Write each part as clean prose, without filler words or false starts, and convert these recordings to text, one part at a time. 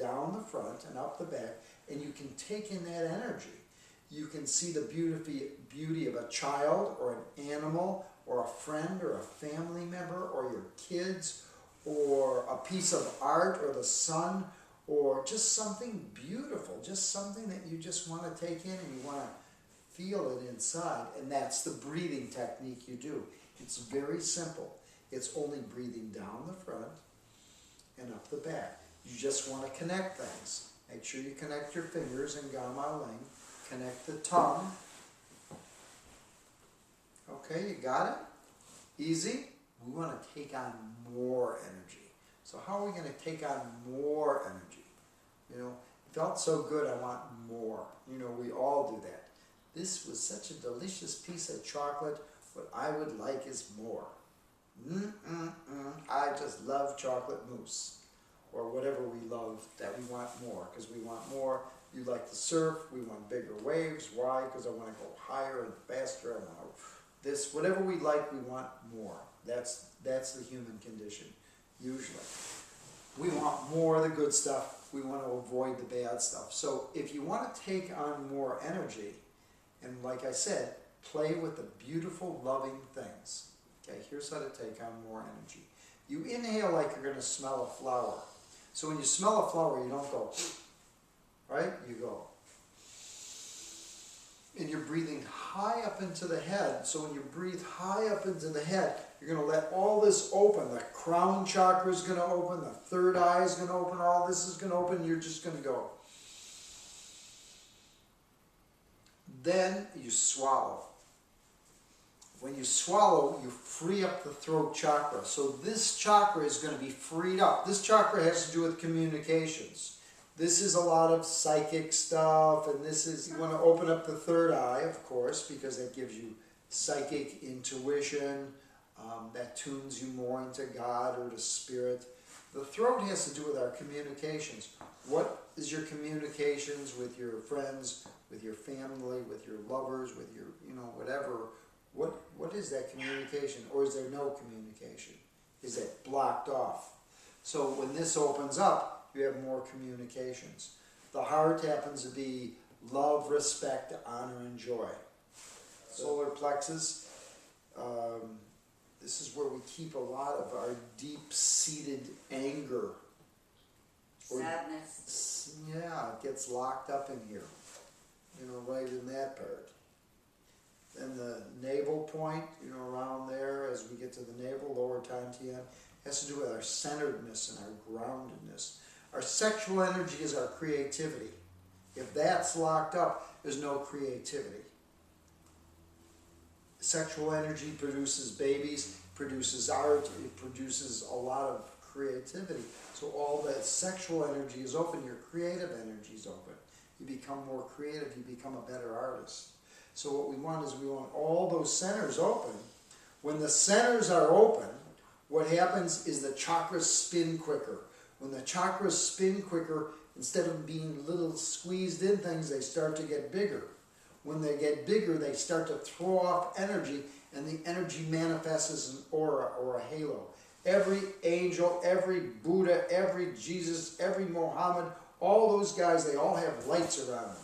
down the front and up the back, and you can take in that energy. You can see the beauty of a child or an animal or a friend or a family member or your kids or a piece of art or the sun or just something beautiful, just something that you just want to take in and you want to feel it inside. And that's the breathing technique you do. It's very simple. It's only breathing down the front and up the back. You just want to connect things. Make sure you connect your fingers in Gamma Ling. Connect the tongue. Okay, you got it? Easy? We want to take on more energy. So how are we going to take on more energy? You know, felt so good, I want more. You know, we all do that. This was such a delicious piece of chocolate. What I would like is more. I just love chocolate mousse. Or whatever we love that we want more, because we want more. You like to surf, we want bigger waves. Why? Because I want to go higher and faster. I want this, whatever we like, we want more. That's the human condition, usually. We want more of the good stuff. We want to avoid the bad stuff. So if you want to take on more energy, and like I said, play with the beautiful, loving things. Okay, here's how to take on more energy. You inhale like you're going to smell a flower. So when you smell a flower, you don't go, right? You go. And you're breathing high up into the head. So when you breathe high up into the head, you're going to let all this open. The crown chakra is going to open. The third eye is going to open. All this is going to open. You're just going to go. Then you swallow. When you swallow, you free up the throat chakra. So this chakra is going to be freed up. This chakra has to do with communications. This is a lot of psychic stuff, and this is, you want to open up the third eye, of course, because that gives you psychic intuition, that tunes you more into God or to spirit. The throat has to do with our communications. What is your communications with your friends, with your family, with your lovers, with your, you know, whatever? What is that communication? Or is there no communication? Is it blocked off? So when this opens up, you have more communications. The heart happens to be love, respect, honor, and joy. Solar plexus, this is where we keep a lot of our deep-seated anger. Sadness. Yeah, it gets locked up in here. You know, right in that part. Then the navel point, you know, around there as we get to the navel, lower Tantian, has to do with our centeredness and our groundedness. Our sexual energy is our creativity. If that's locked up, there's no creativity. Sexual energy produces babies, produces art, it produces a lot of creativity. So all that sexual energy is open, your creative energy is open. You become more creative, you become a better artist. So what we want is we want all those centers open. When the centers are open, what happens is the chakras spin quicker. When the chakras spin quicker, instead of being little squeezed in things, they start to get bigger. When they get bigger, they start to throw off energy, and the energy manifests as an aura or a halo. Every angel, every Buddha, every Jesus, every Mohammed, all those guys, they all have lights around them.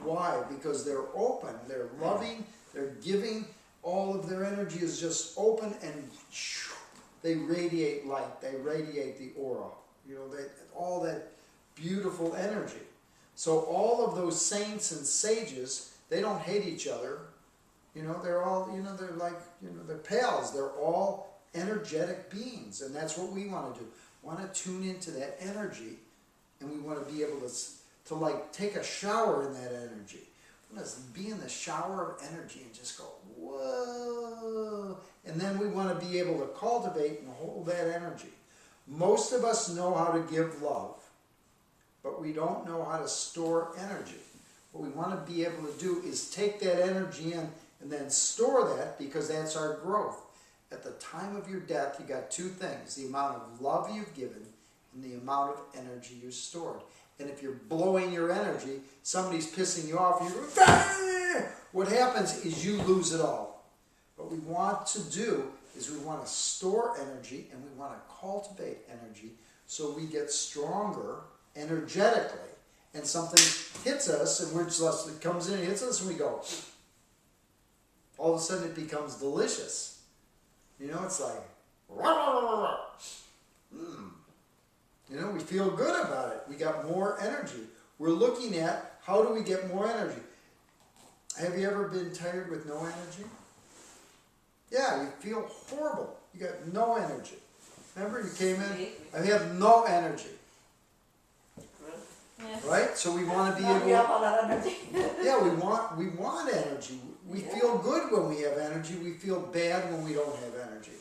Why? Because they're open, they're loving, they're giving, all of their energy is just open, and they radiate light, they radiate the aura. You know, all that beautiful energy. So all of those saints and sages, they don't hate each other. You know, they're all, you know, they're like, you know, they're pals. They're all energetic beings, and that's what we want to do. We want to tune into that energy, and we want to be able to like take a shower in that energy. We want to be in the shower of energy and just go, whoa. And then we want to be able to cultivate and hold that energy. Most of us know how to give love, but we don't know how to store energy. What we want to be able to do is take that energy in and then store that, because that's our growth. At the time of your death, you got two things: the amount of love you've given and the amount of energy you stored. And if you're blowing your energy, somebody's pissing you off, you go, ah! What happens is you lose it all. What we want to do is we want to store energy, and we want to cultivate energy so we get stronger energetically, and something hits us, and we're just, it comes in and hits us, and we go, all of a sudden it becomes delicious. You know, it's like, you know, we feel good about it. We got more energy. We're looking at how do we get more energy. Have you ever been tired with no energy? Yeah, you feel horrible. You got no energy. Remember, you came in, I have no energy. Yes. Right? So we want to be Now we able. have a lot of energy. Yeah, we want energy. We feel good when we have energy. We feel bad when we don't have energy.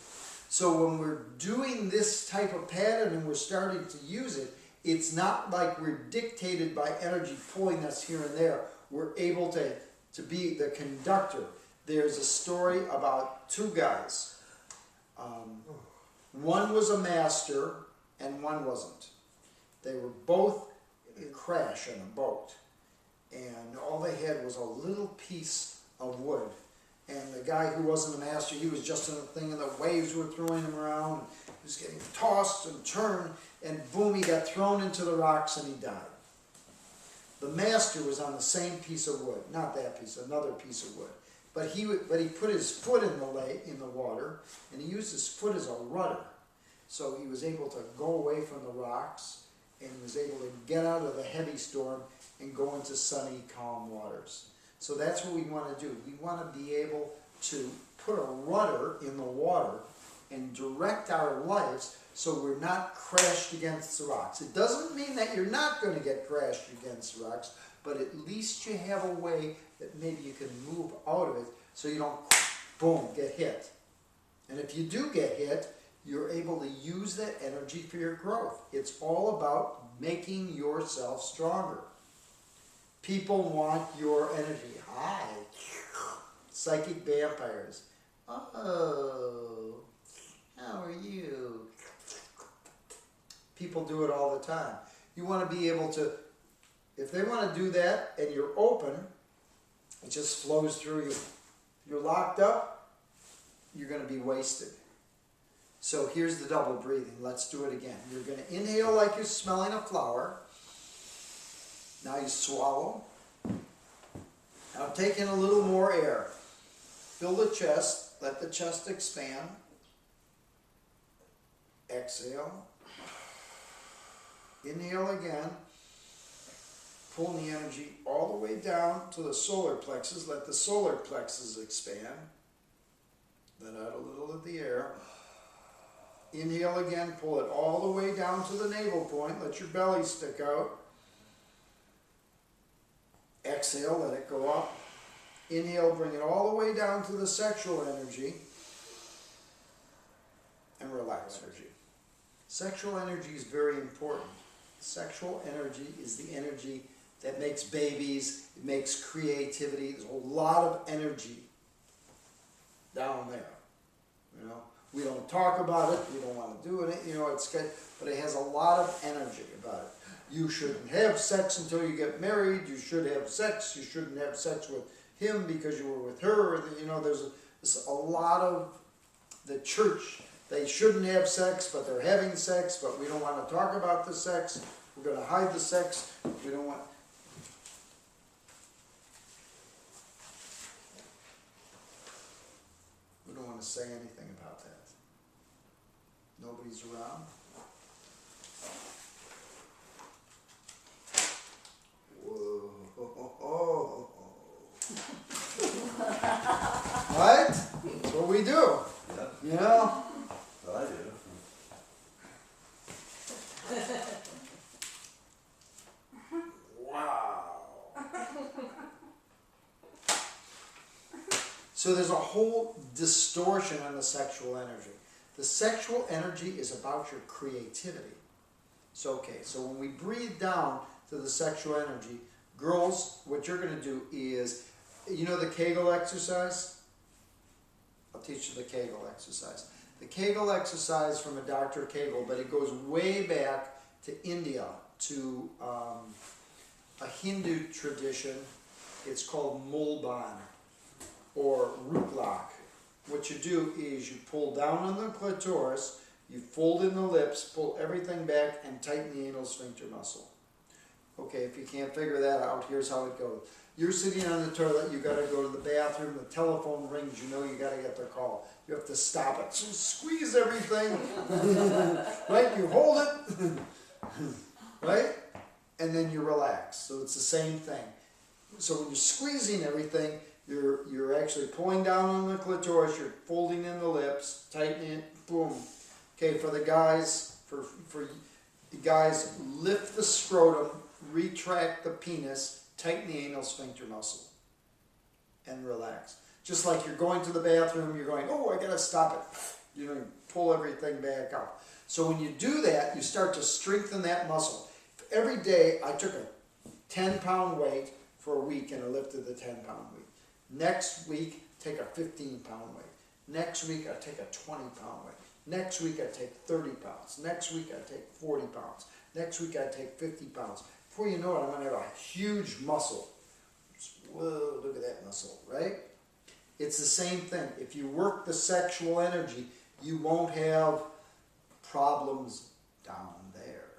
So when we're doing this type of pattern and we're starting to use it, it's not like we're dictated by energy pulling us here and there. We're able to be the conductor. There's a story about two guys. One was a master and one wasn't. They were both in a crash on a boat. And all they had was a little piece of wood. And the guy who wasn't a master, he was just in a thing and the waves were throwing him around. He was getting tossed and turned, and boom, he got thrown into the rocks and he died. The master was on the same piece of wood, not that piece, another piece of wood. But he put his foot in the water, and he used his foot as a rudder. So he was able to go away from the rocks, and he was able to get out of the heavy storm and go into sunny, calm waters. So that's what we want to do. We want to be able to put a rudder in the water and direct our lives so we're not crashed against the rocks. It doesn't mean that you're not going to get crashed against the rocks, but at least you have a way that maybe you can move out of it so you don't, boom, get hit. And if you do get hit, you're able to use that energy for your growth. It's all about making yourself stronger. People want your energy. Hi. Psychic vampires. Oh, how are you? People do it all the time. You want to be able to, if they want to do that and you're open, it just flows through you. If you're locked up, you're going to be wasted. So here's the double breathing. Let's do it again. You're going to inhale like you're smelling a flower. Now you swallow. Now take in a little more air. Fill the chest. Let the chest expand. Exhale. Inhale again. Pull the energy all the way down to the solar plexus. Let the solar plexus expand. Let out a little of the air. Inhale again. Pull it all the way down to the navel point. Let your belly stick out. Exhale, let it go up. Inhale, bring it all the way down to the sexual energy. And relax energy. Sexual energy is very important. Sexual energy is the energy that makes babies, it makes creativity. There's a lot of energy down there. You know, we don't talk about it, we don't want to do it, you know, it's good, but it has a lot of energy about it. You shouldn't have sex until you get married. You should have sex. You shouldn't have sex with him because you were with her. You know, there's a lot of the church. They shouldn't have sex, but they're having sex, but we don't want to talk about the sex. We're going to hide the sex. We don't want... We don't want to say anything about that. Nobody's around. Whoa. Right? That's what we do. Yeah, You know? I do. Wow. So there's a whole distortion on the sexual energy. The sexual energy is about your creativity. So okay, so when we breathe down to the sexual energy, girls, what you're going to do is, you know the Kegel exercise? I'll teach you the Kegel exercise. The Kegel exercise from a Dr. Kegel, but it goes way back to India, to a Hindu tradition. It's called Mulban, or root lock. What you do is you pull down on the clitoris, you fold in the lips, pull everything back, and tighten the anal sphincter muscle. Okay, if you can't figure that out, here's how it goes. You're sitting on the toilet, you gotta go to the bathroom, the telephone rings, you know you gotta get the call. You have to stop it. So squeeze everything, right? You hold it, right? And then you relax. So it's the same thing. So when you're squeezing everything, you're actually pulling down on the clitoris, you're folding in the lips, tightening it, boom. Okay, for the guys, for the guys, lift the scrotum, retract the penis, tighten the anal sphincter muscle, and relax. Just like you're going to the bathroom, you're going, oh, I gotta stop it. You know, pull everything back out. So when you do that, you start to strengthen that muscle. Every day, I took a 10-pound weight for a week and I lifted the 10-pound weight. Next week, take a 15-pound weight. Next week, I take a 20-pound weight. Next week, I take 30 pounds. Next week, I take 40 pounds. Next week, I take 50 pounds. Before you know it, I'm going to have a huge muscle. Whoa, look at that muscle, right? It's the same thing. If you work the sexual energy, you won't have problems down there.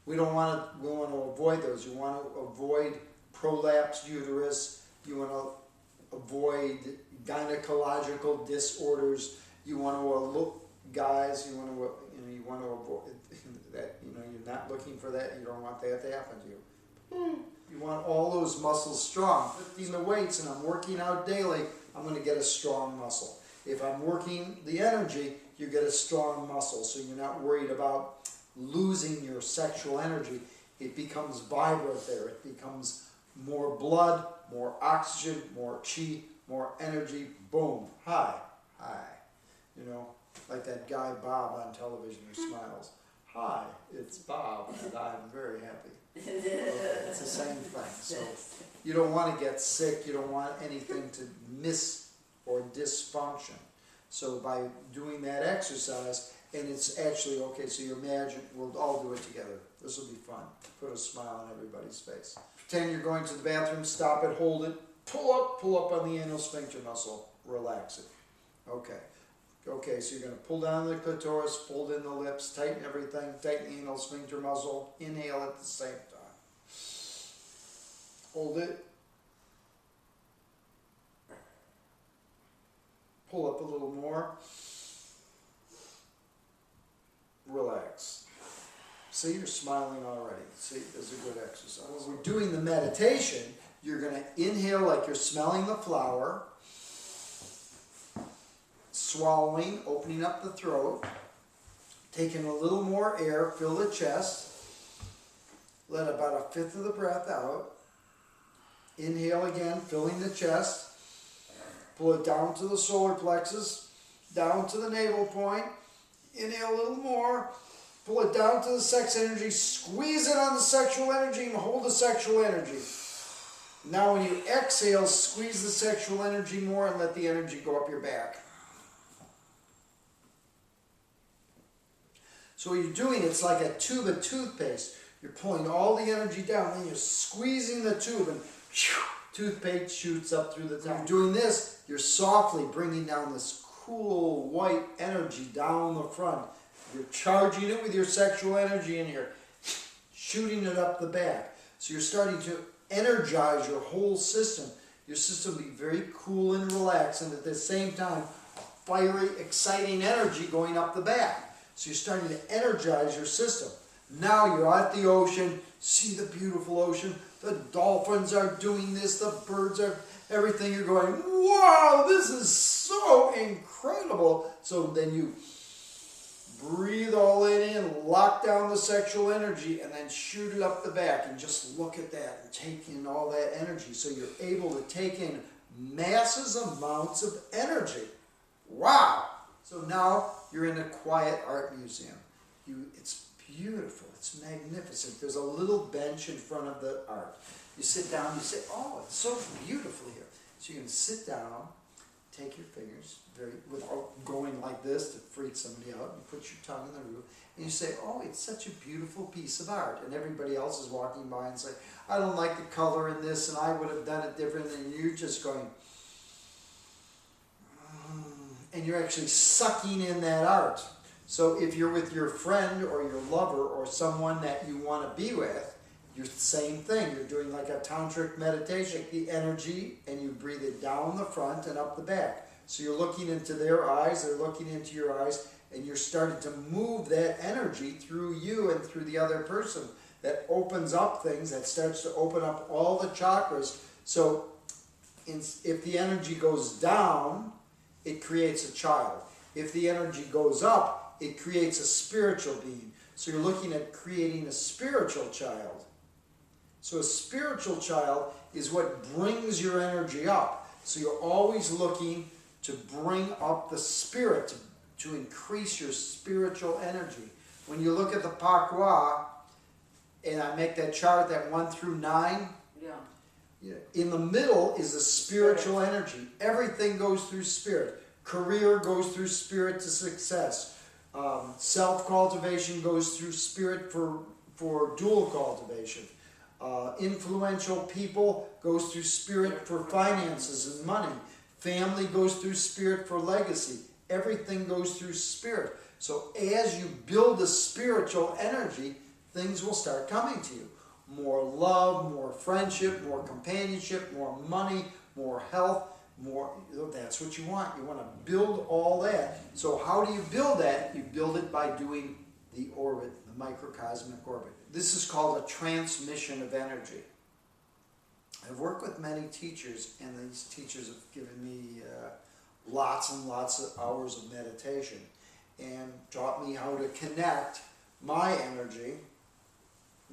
We want to avoid those. You want to avoid prolapsed uterus. You want to avoid gynecological disorders. You want to look, guys. You want to avoid that. You're not looking for that. You don't want that to happen to you. You want all those muscles strong. Lifting the weights and I'm working out daily, I'm going to get a strong muscle. If I'm working the energy, you get a strong muscle. So you're not worried about losing your sexual energy. It becomes vibrant there. It becomes more blood, more oxygen, more chi, more energy. Boom. Hi. Like that guy Bob on television who smiles. Hi, it's Bob, and I'm very happy. Okay, it's the same thing. So you don't want to get sick. You don't want anything to miss or dysfunction. So by doing that exercise, and it's actually, okay, so you imagine, we'll all do it together. This will be fun. Put a smile on everybody's face. Pretend you're going to the bathroom, stop it, hold it, pull up on the anal sphincter muscle, relax it. Okay, so you're going to pull down the clitoris, fold in the lips, tighten everything, tighten the anal sphincter muscle, inhale at the same time. Hold it. Pull up a little more. Relax. See, you're smiling already. See, this is a good exercise. When we're doing the meditation, you're going to inhale like you're smelling the flower. Swallowing, opening up the throat, taking a little more air, fill the chest, let about 1/5 of the breath out, inhale again, filling the chest, pull it down to the solar plexus, down to the navel point, inhale a little more, pull it down to the sex energy, squeeze it on the sexual energy and hold the sexual energy. Now when you exhale, squeeze the sexual energy more and let the energy go up your back. So what you're doing, it's like a tube of toothpaste. You're pulling all the energy down, then you're squeezing the tube, and toothpaste shoots up through the top. When you're doing this, you're softly bringing down this cool white energy down the front. You're charging it with your sexual energy, and you're shooting it up the back. So you're starting to energize your whole system. Your system will be very cool and relaxed, and at the same time, fiery, exciting energy going up the back. So you're starting to energize your system. Now you're at the ocean, see the beautiful ocean, the dolphins are doing this, the birds are, everything, you're going, wow, this is so incredible. So then you breathe all that in, lock down the sexual energy, and then shoot it up the back, and just look at that and take in all that energy. So you're able to take in massive amounts of energy. Wow! So now you're in a quiet art museum. It's beautiful. It's magnificent. There's a little bench in front of the art. You sit down, you say, oh, it's so beautiful here. So you can sit down, take your fingers, without going like this to freak somebody out, you put your tongue in the roof, and you say, oh, it's such a beautiful piece of art. And everybody else is walking by and say, I don't like the color in this, and I would have done it different. And you're just going, and you're actually sucking in that art. So if you're with your friend or your lover or someone that you want to be with, You're the same thing. You're doing like a tantric meditation. The energy, and you breathe it down the front and up the back. So you're looking into their eyes, they're looking into your eyes, and you're starting to move that energy through you and through the other person. That opens up things, that starts to open up all the chakras. So if the energy goes down, it creates a child. If the energy goes up, it creates a spiritual being. So you're looking at creating a spiritual child. So a spiritual child is what brings your energy up. So you're always looking to bring up the spirit, to increase your spiritual energy. When you look at the Pakwa, and I make that chart, that 1 through 9, in the middle is the spiritual energy. Everything goes through spirit. Career goes through spirit to success. Self-cultivation goes through spirit for dual cultivation. Influential people goes through spirit for finances and money. Family goes through spirit for legacy. Everything goes through spirit. So as you build a spiritual energy, things will start coming to you. More love, more friendship, more companionship, more money, more health, more. That's what you want. You want to build all that. So how do you build that? You build it by doing the orbit, the microcosmic orbit. This is called a transmission of energy. I've worked with many teachers, and these teachers have given me lots and lots of hours of meditation and taught me how to connect my energy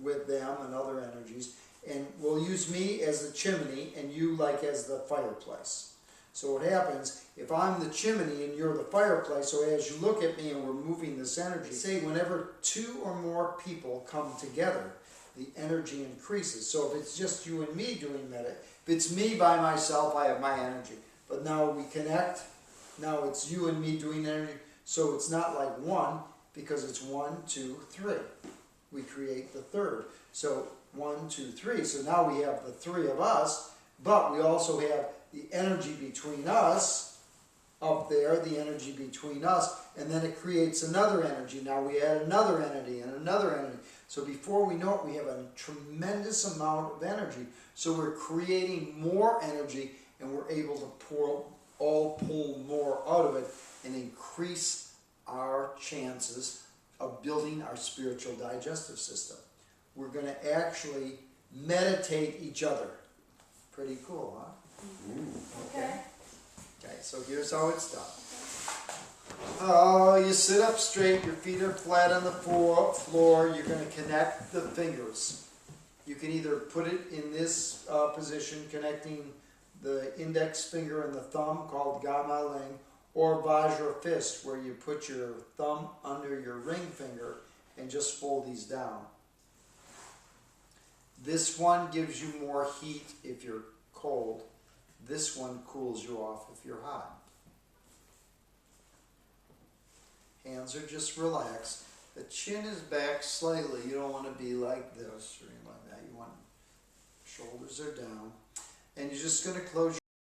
with them and other energies, and will use me as the chimney and you like as the fireplace. So what happens, if I'm the chimney and you're the fireplace, so as you look at me and we're moving this energy, say whenever 2 or more people come together, the energy increases. So if it's just you and me doing meditation, if it's me by myself, I have my energy. But now we connect, now it's you and me doing energy, so it's not like 1, because it's 1, 2, 3. We create the third. So 1, 2, 3. So now we have the 3 of us, but we also have the energy between us up there, the energy between us, and then it creates another energy. Now we add another entity and another entity. So before we know it, we have a tremendous amount of energy. So we're creating more energy, and we're able to pull more out of it and increase our chances of building our spiritual digestive system. We're going to actually meditate each other. Pretty cool, huh? Okay. Okay, so here's how it's done. Oh, you sit up straight, your feet are flat on the floor. You're going to connect the fingers. You can either put it in this position, connecting the index finger and the thumb, called Gama Ling, or Vajra fist, where you put your thumb under your ring finger and just fold these down. This one gives you more heat if you're cold. This one cools you off if you're hot. Hands are just relaxed. The chin is back slightly. You don't want to be like this or anything like that. You want shoulders are down. And you're just going to close